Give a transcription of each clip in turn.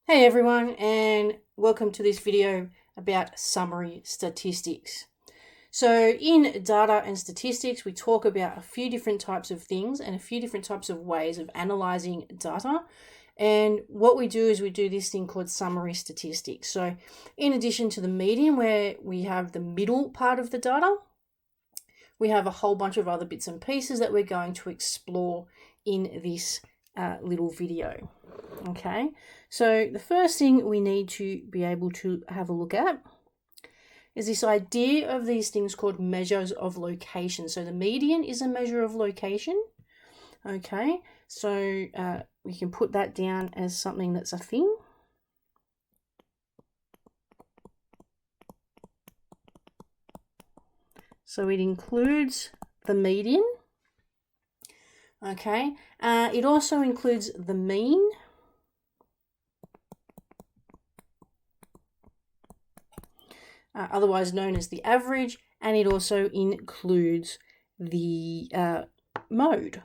Hey everyone, and welcome to this video about summary statistics. So in data and statistics, we talk about a few different types of things and a few different types of ways of analyzing data. And what we do is we do this thing called summary statistics. So in addition to the median, where we have the middle part of the data, we have a whole bunch of other bits and pieces that we're going to explore in this little video. Okay, so the first thing we need to be able to have a look at is this idea of these things called measures of location. So the median is a measure of location. Okay, so we can put that down as something that's a thing. So it includes the median. Okay, it also includes the mean. Otherwise known as the average, and it also includes the mode.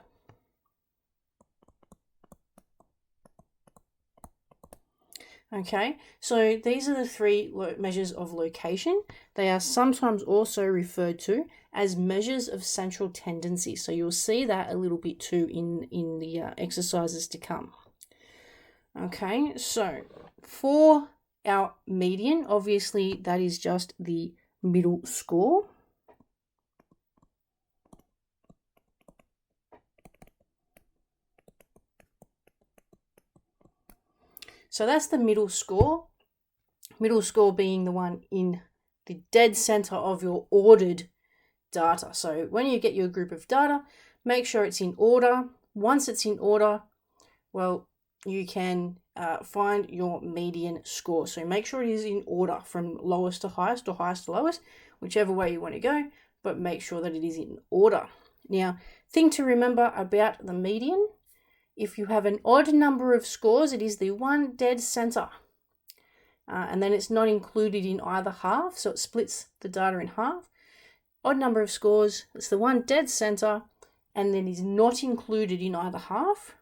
Okay, so these are the three measures of location. They are sometimes also referred to as measures of central tendency. So you'll see that a little bit too in the exercises to come. Okay, so for our median, obviously that is just the middle score. So that's the middle score. Middle score being the one in the dead center of your ordered data. So when you get your group of data, make sure it's in order. Once it's in order, well, you can find your median score. So make sure it is in order from lowest to highest or highest to lowest, whichever way you want to go, but make sure that it is in order. Now, thing to remember about the median, if you have an odd number of scores, it is the one dead center. And then it's not included in either half, so it splits the data in half. Odd number of scores, it's the one dead center, and then is not included in either half.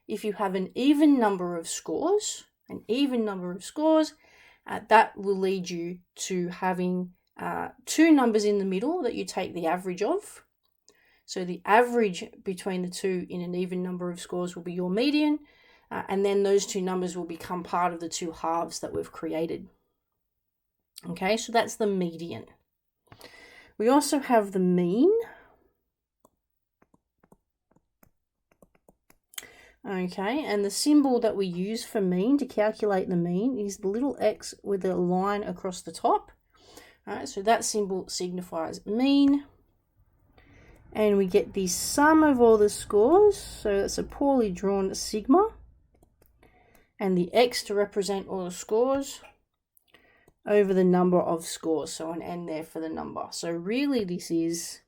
If you have an even number of scores, that will lead you to having two numbers in the middle that you take the average of. So the average between the two in an even number of scores will be your median, and then those two numbers will become part of the two halves that we've created. Okay, so that's the median. We also have the mean. Okay, and the symbol that we use for mean to calculate the mean is the little x with a line across the top. All right, so that symbol signifies mean. And we get the sum of all the scores, so that's a poorly drawn sigma. And the x to represent all the scores over the number of scores, so an n there for the number. So really this is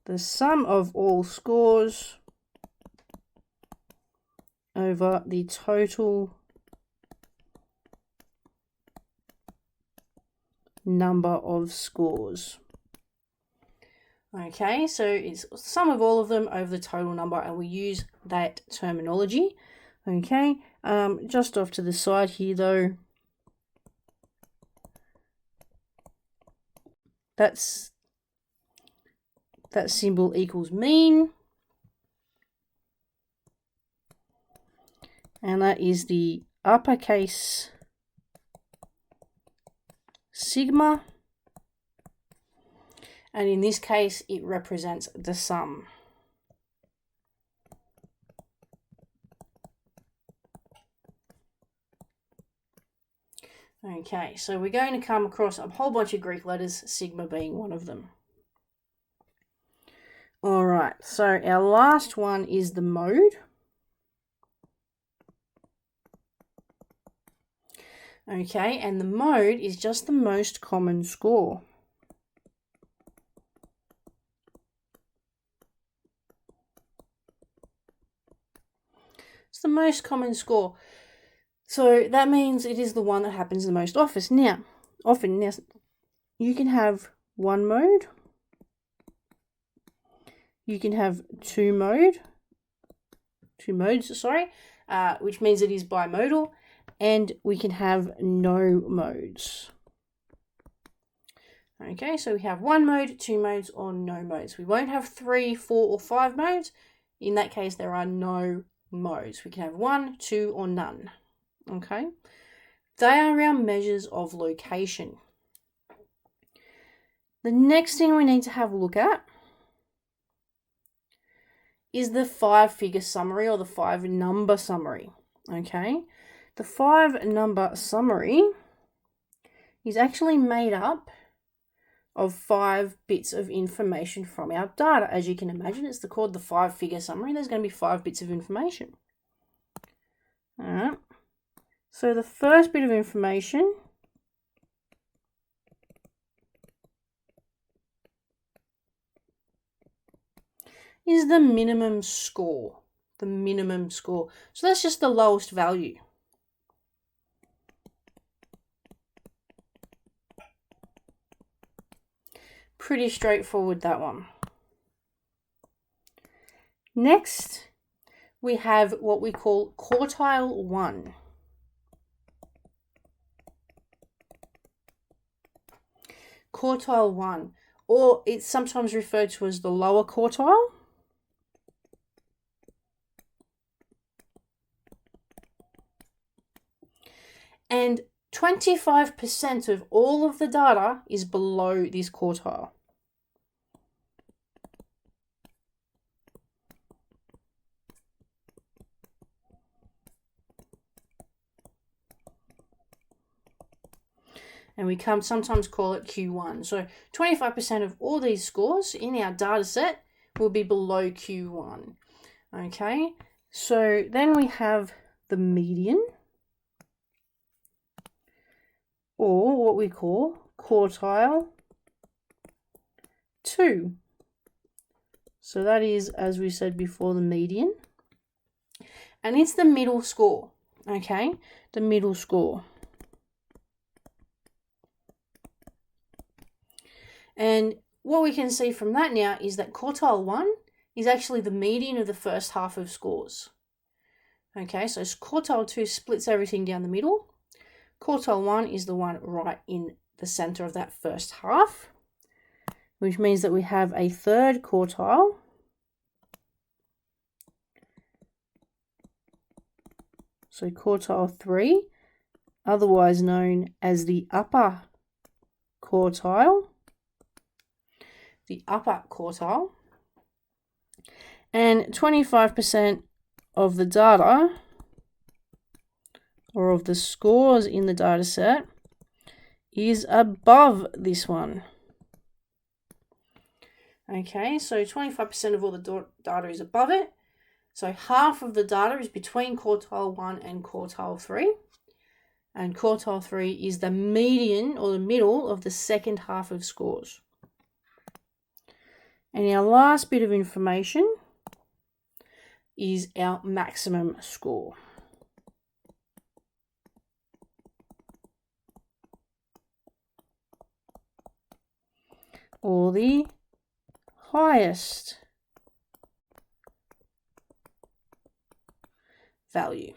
the sum of all scores over the total number of scores. Okay, so it's sum of all of them over the total number, and we use that terminology. Okay, just off to the side here though, that symbol equals mean, and that is the uppercase sigma, and in this case it represents the sum. Okay, so we're going to come across a whole bunch of Greek letters, sigma being one of them. All right, so our last one is the mode. Okay, and the mode is just the most common score. It's the most common score. So that means it is the one that happens the most often. Now, you can have one mode, you can have two mode, which means it is bimodal, and we can have no modes. Okay, so we have 1 mode, 2 modes, or no modes. We won't have 3, 4, or 5 modes. In that case, there are no modes. We can have 1, 2, or none. Okay, they are our measures of location. The next thing we need to have a look at is the 5-figure summary or the 5-number summary. Okay, the 5-number summary is actually made up of 5 bits of information from our data. As you can imagine, it's called the 5-figure summary. There's going to be 5 bits of information. All right. So the first bit of information is the minimum score. The minimum score. So that's just the lowest value. Pretty straightforward, that one. Next, we have what we call quartile 1. Quartile 1, or it's sometimes referred to as the lower quartile. And 25% of all of the data is below this quartile. And we sometimes call it Q1. So 25% of all these scores in our data set will be below Q1. Okay, so then we have the median, or what we call quartile 2. So that is, as we said before, the median. And it's the middle score, okay? The middle score. And what we can see from that now is that quartile 1 is actually the median of the first half of scores. Okay, so quartile 2 splits everything down the middle. Quartile 1 is the one right in the center of that first half, which means that we have a third quartile. So quartile 3, otherwise known as the upper quartile. The upper quartile. And 25% of the data, or of the scores in the data set, is above this one. Okay, so 25% of all the data is above it. So half of the data is between quartile 1 and quartile 3. And quartile 3 is the median or the middle of the second half of scores. And our last bit of information is our maximum score. Or the highest value.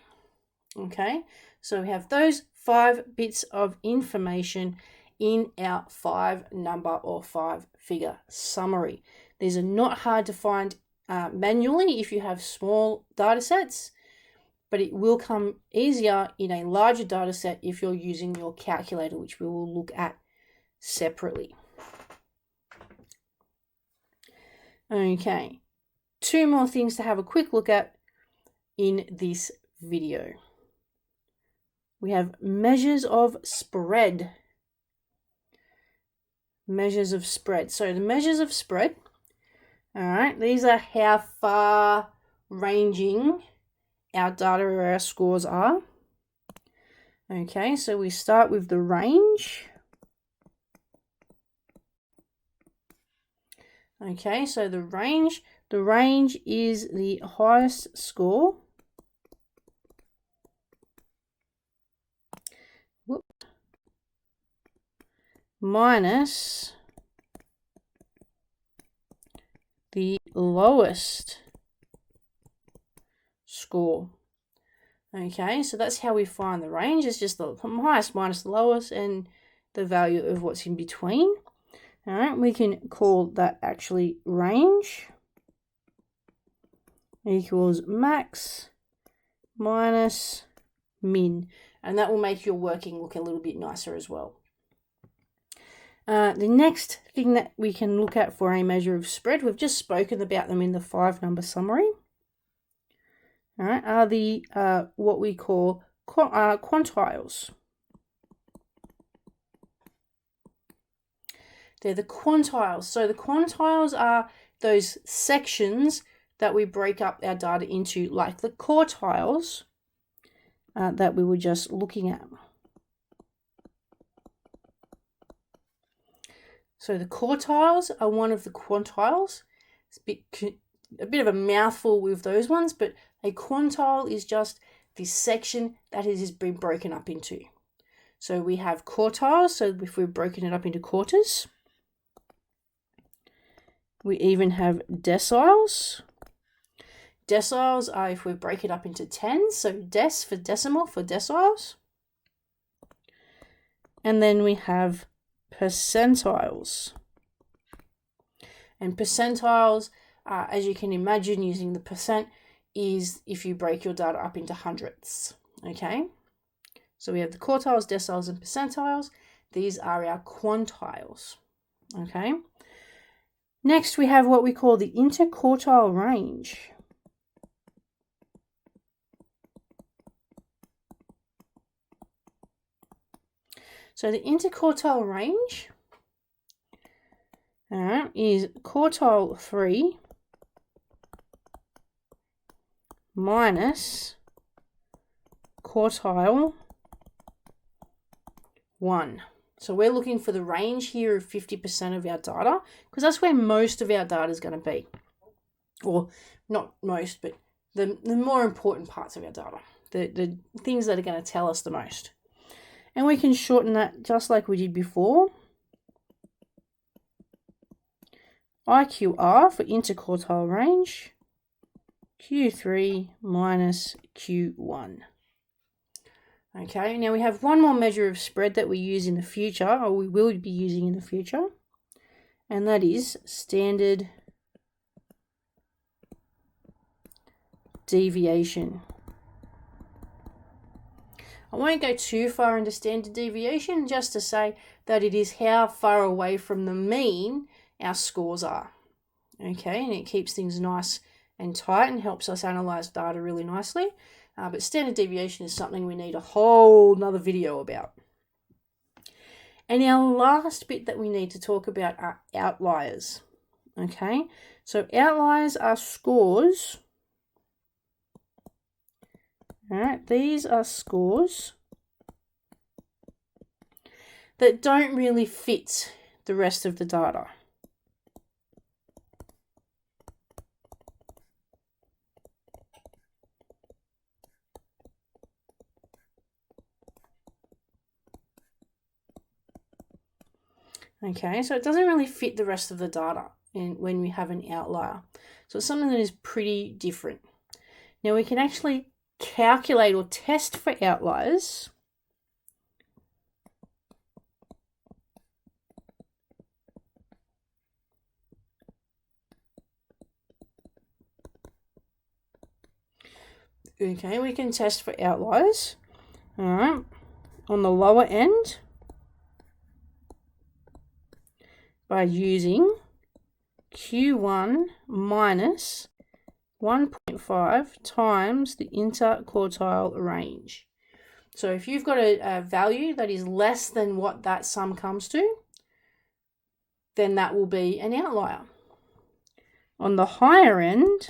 Okay, so we have those 5 bits of information in our 5-number or 5-figure summary. These are not hard to find manually if you have small data sets, but it will come easier in a larger data set if you're using your calculator, which we will look at separately. Okay, 2 more things to have a quick look at in this video. We have measures of spread. Measures of spread. So the measures of spread, all right, these are how far ranging our data or our scores are. Okay, so we start with the range. Okay, so the range is the highest score. Minus the lowest score. Okay, so that's how we find the range. It's just the highest minus the lowest and the value of what's in between. All right, we can call that actually range equals max minus min. And that will make your working look a little bit nicer as well. The next thing that we can look at for a measure of spread, we've just spoken about them in the 5-number summary. All right, are the what we call quantiles. They're the quantiles. So the quantiles are those sections that we break up our data into, like the quartiles that we were just looking at. So the quartiles are one of the quantiles. It's a bit of a mouthful with those ones, but a quantile is just this section that has been broken up into. So we have quartiles, so if we've broken it up into quarters. We even have deciles. Deciles are if we break it up into tens, so dec for decimal for deciles. And then we have percentiles. And percentiles, as you can imagine using the percent, is if you break your data up into hundredths. Okay, so we have the quartiles, deciles, and percentiles. These are our quantiles. Okay, next we have what we call the interquartile range. So the interquartile range is quartile 3 minus quartile 1. So we're looking for the range here of 50% of our data, because that's where most of our data is going to be. Or not most, but the more important parts of our data, the things that are going to tell us the most. And we can shorten that just like we did before. IQR for interquartile range, Q3 minus Q1. Okay, now we have one more measure of spread that we use in the future, or we will be using in the future, and that is standard deviation. I won't go too far into standard deviation, just to say that it is how far away from the mean our scores are. Okay, and it keeps things nice and tight and helps us analyze data really nicely. But standard deviation is something we need a whole nother video about. And our last bit that we need to talk about are outliers. Okay, so outliers are scores. All right, these are scores that don't really fit the rest of the data. Okay, so it doesn't really fit the rest of the data when we have an outlier. So it's something that is pretty different. Now we can actually calculate or test for outliers. Okay, we can test for outliers. All right, on the lower end by using Q1 minus 1.5 times the interquartile range. So if you've got a value that is less than what that sum comes to, then that will be an outlier. On the higher end,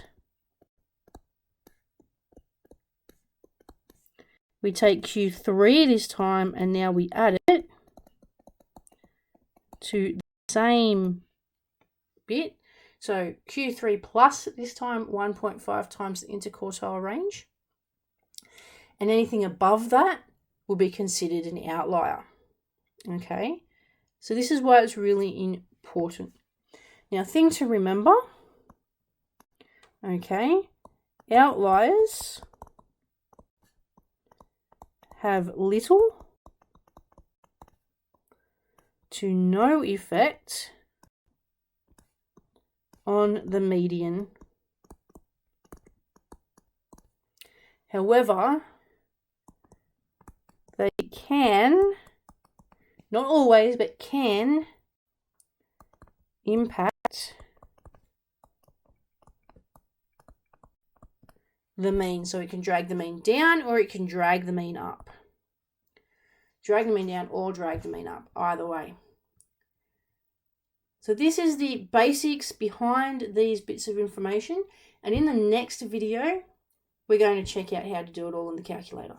we take Q3 this time and now we add it to the same bit. So Q3 plus this time 1.5 times the interquartile range. And anything above that will be considered an outlier. Okay, so this is why it's really important. Now, thing to remember, okay, outliers have little to no effect on the median. However, they can, not always, but can impact the mean. So it can drag the mean down or it can drag the mean up. Drag the mean down or drag the mean up, either way. So this is the basics behind these bits of information. And in the next video, we're going to check out how to do it all in the calculator.